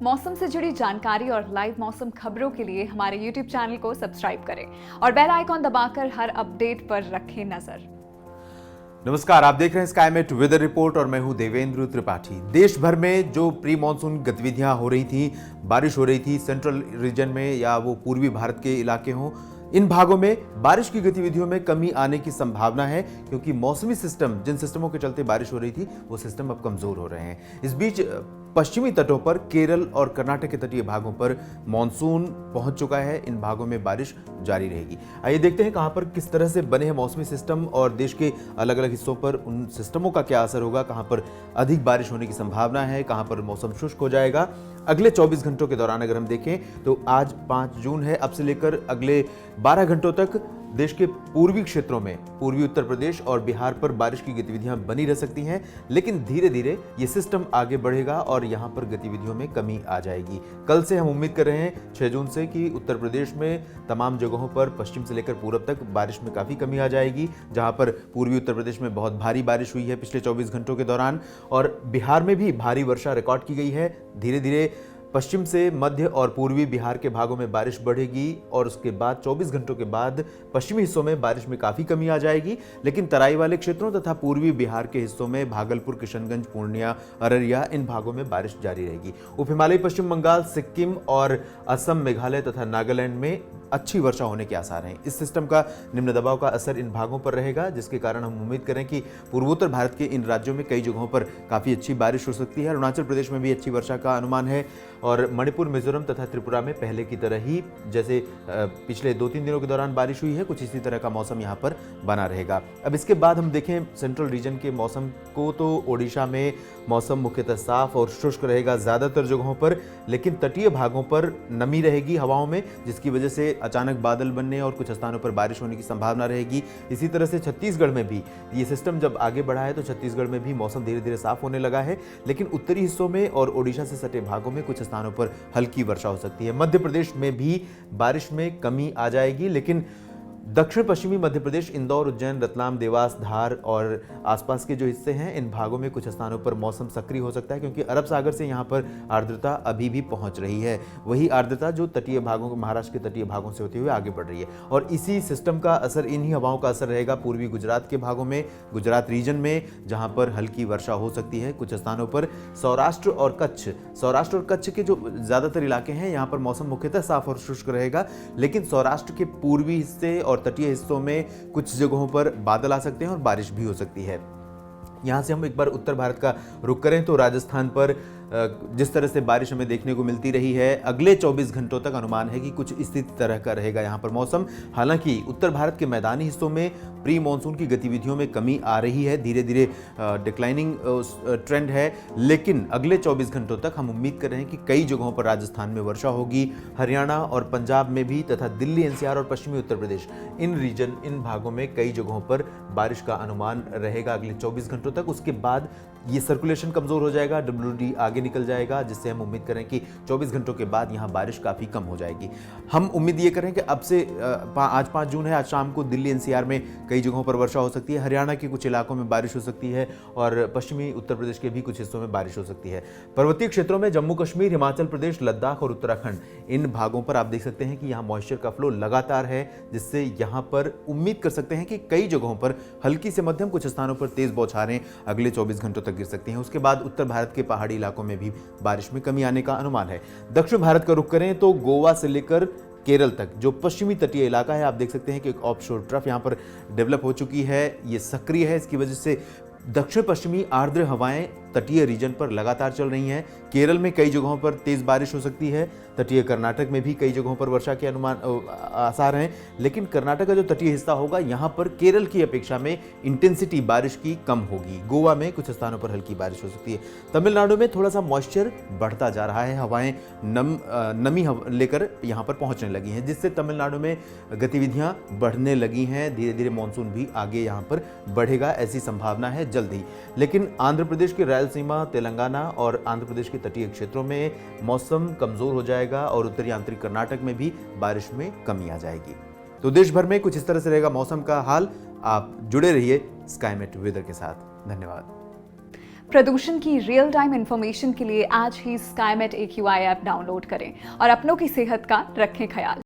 मौसम से जुड़ी जानकारी और लाइव मौसम खबरों के लिए हमारे YouTube चैनल को सब्सक्राइब करें और बेल आइकॉन दबाकर हर अपडेट पर रखें नजर। नमस्कार, आप देख रहे हैं स्काईमेट वेदर रिपोर्ट और मैं हूं देवेंद्र त्रिपाठी। देश भर में जो प्री मॉनसून गतिविधियां हो रही थी, बारिश हो रही थी, सेंट्रल रीजन में या वो पूर्वी भारत के इलाके हों, इन भागों में बारिश की गतिविधियों में कमी आने की संभावना है, क्योंकि मौसमी सिस्टम, जिन सिस्टमों के चलते बारिश हो रही थी, वो सिस्टम अब कमजोर हो रहे हैं। इस बीच पश्चिमी तटों पर, केरल और कर्नाटक के तटीय भागों पर मॉनसून पहुंच चुका है। इन भागों में बारिश जारी रहेगी। आइए देखते हैं कहां पर किस तरह से बने हैं मौसमी सिस्टम और देश के अलग अलग हिस्सों पर उन सिस्टमों का क्या असर होगा, कहां पर अधिक बारिश होने की संभावना है, कहां पर मौसम शुष्क हो जाएगा। अगले 24 घंटों के दौरान अगर हम देखें तो आज 5 जून है, अब से लेकर अगले 12 घंटों तक देश के पूर्वी क्षेत्रों में, पूर्वी उत्तर प्रदेश और बिहार पर बारिश की गतिविधियां बनी रह सकती हैं, लेकिन धीरे धीरे ये सिस्टम आगे बढ़ेगा और यहां पर गतिविधियों में कमी आ जाएगी। कल से हम उम्मीद कर रहे हैं 6 जून से कि उत्तर प्रदेश में तमाम जगहों पर पश्चिम से लेकर पूरब तक बारिश में काफी कमी आ जाएगी। जहां पर पूर्वी उत्तर प्रदेश में बहुत भारी बारिश हुई है पिछले 24 घंटों के दौरान, और बिहार में भी भारी वर्षा रिकॉर्ड की गई है। धीरे धीरे पश्चिम से मध्य और पूर्वी बिहार के भागों में बारिश बढ़ेगी और उसके बाद 24 घंटों के बाद पश्चिमी हिस्सों में बारिश में काफी कमी आ जाएगी, लेकिन तराई वाले क्षेत्रों तथा पूर्वी बिहार के हिस्सों में भागलपुर, किशनगंज, पूर्णिया, अररिया, इन भागों में बारिश जारी रहेगी। उप हिमालयी पश्चिम बंगाल, सिक्किम और असम, मेघालय तथा नागालैंड में अच्छी वर्षा होने के आसार हैं। इस सिस्टम का निम्न दबाव का असर इन भागों पर रहेगा, जिसके कारण हम उम्मीद करें कि पूर्वोत्तर भारत के इन राज्यों में कई जगहों पर काफी अच्छी बारिश हो सकती है। अरुणाचल प्रदेश में भी अच्छी वर्षा का अनुमान है और मणिपुर, मिजोरम तथा त्रिपुरा में पहले की तरह ही जैसे पिछले 2-3 दिनों के दौरान बारिश हुई है, कुछ इसी तरह का मौसम यहाँ पर बना रहेगा। अब इसके बाद हम देखें सेंट्रल रीजन के मौसम को, तो ओडिशा में मौसम मुख्यतः साफ और शुष्क रहेगा ज्यादातर जगहों पर, लेकिन तटीय भागों पर नमी रहेगी हवाओं में, जिसकी वजह से अचानक बादल बनने और कुछ स्थानों पर बारिश होने की संभावना रहेगी। इसी तरह से छत्तीसगढ़ में भी ये सिस्टम जब आगे बढ़ा है तो छत्तीसगढ़ में भी मौसम धीरे धीरे साफ होने लगा है, लेकिन उत्तरी हिस्सों में और ओडिशा से सटे भागों में कुछ स्थानों पर हल्की वर्षा हो सकती है। मध्य प्रदेश में भी बारिश में कमी आ जाएगी, लेकिन दक्षिण पश्चिमी मध्य प्रदेश, इंदौर, उज्जैन, रतलाम, देवास, धार और आसपास के जो हिस्से हैं, इन भागों में कुछ स्थानों पर मौसम सक्रिय हो सकता है, क्योंकि अरब सागर से यहां पर आर्द्रता अभी भी पहुंच रही है। वही आर्द्रता जो तटीय भागों, महाराष्ट्र के तटीय भागों से होते हुए आगे बढ़ रही है, और इसी सिस्टम का असर, इन्हीं हवाओं का असर रहेगा पूर्वी गुजरात के भागों में, गुजरात रीजन में, जहां पर हल्की वर्षा हो सकती है कुछ स्थानों पर। सौराष्ट्र और कच्छ के जो ज्यादातर इलाके हैं, यहां पर मौसम मुख्यतः साफ और शुष्क रहेगा, लेकिन सौराष्ट्र के पूर्वी हिस्से और तटीय हिस्सों में कुछ जगहों पर बादल आ सकते हैं और बारिश भी हो सकती है। यहां से हम एक बार उत्तर भारत का रुख करें तो राजस्थान पर जिस तरह से बारिश हमें देखने को मिलती रही है, अगले 24 घंटों तक अनुमान है कि कुछ इसी तरह का रहेगा यहां पर मौसम। हालांकि उत्तर भारत के मैदानी हिस्सों में प्री मॉनसून की गतिविधियों में कमी आ रही है, धीरे धीरे डिक्लाइनिंग ट्रेंड है, लेकिन अगले 24 घंटों तक हम उम्मीद कर रहे हैं कि कई जगहों पर राजस्थान में वर्षा होगी, हरियाणा और पंजाब में भी, तथा दिल्ली, एनसीआर और पश्चिमी उत्तर प्रदेश, इन भागों में कई जगहों पर बारिश का अनुमान रहेगा अगले 24 घंटों तक। उसके बाद ये सर्कुलेशन कमजोर हो जाएगा, WD आगे निकल जाएगा, जिससे हम उम्मीद करें कि 24 घंटों के बाद यहाँ बारिश काफी कम हो जाएगी। हम उम्मीद ये करें कि अब से आज 5 जून है, आज शाम को दिल्ली, एनसीआर में कई जगहों पर वर्षा हो सकती है, हरियाणा के कुछ इलाकों में बारिश हो सकती है और पश्चिमी उत्तर प्रदेश के भी कुछ हिस्सों में बारिश हो सकती है। पर्वतीय क्षेत्रों में जम्मू कश्मीर, हिमाचल प्रदेश, लद्दाख और उत्तराखंड, इन भागों पर आप देख सकते हैं कि यहाँ मॉइस्चर का फ्लो लगातार है, जिससे यहाँ पर उम्मीद कर सकते हैं कि कई जगहों पर हल्की से मध्यम, कुछ स्थानों पर तेज बौछारें अगले 24 घंटों तक गिर सकती हैं। उसके बाद उत्तर भारत के पहाड़ी इलाकों में भी बारिश में कमी आने का अनुमान है। दक्षिण भारत का रुख करें तो गोवा से लेकर केरल तक जो पश्चिमी तटीय इलाका है, आप देख सकते हैं कि एक ऑफशोर ट्रफ यहां पर डेवलप हो चुकी है, ये सक्रिय है। इसकी वजह से दक्षिण पश्चिमी आर्द्र हवाएं तटीय रीजन पर लगातार चल रही हैं। केरल में कई जगहों पर तेज बारिश हो सकती है, तटीय कर्नाटक में भी कई जगहों पर वर्षा के अनुमान आसार हैं, लेकिन कर्नाटक का जो तटीय हिस्सा होगा, यहां पर केरल की अपेक्षा में इंटेंसिटी बारिश की कम होगी। गोवा में कुछ स्थानों पर हल्की बारिश हो सकती है। तमिलनाडु में थोड़ा सा मॉइस्चर बढ़ता जा रहा है, हवाएं नमी लेकर यहां पर पहुंचने लगी हैं, जिससे तमिलनाडु में गतिविधियां बढ़ने लगी हैं। धीरे धीरे मानसून भी आगे यहां पर बढ़ेगा, ऐसी संभावना है जल्द ही। लेकिन आंध्र प्रदेश के रायलसीमा, तेलंगाना और आंध्र प्रदेश के तटीय क्षेत्रों में मौसम कमजोर हो जाएगा और उत्तरी आंतरिक कर्नाटक में भी बारिश में कमी आ जाएगी। तो देश भर में कुछ इस तरह से रहेगा मौसम का हाल। आप जुड़े रहिए स्काईमेट वेदर के साथ। धन्यवाद। प्रदूषण की रियल टाइम इंफॉर्मेशन के लिए आज ही स्काईमेट AQI ऐप डाउनलोड करें और अपनों की सेहत का रखें ख्याल।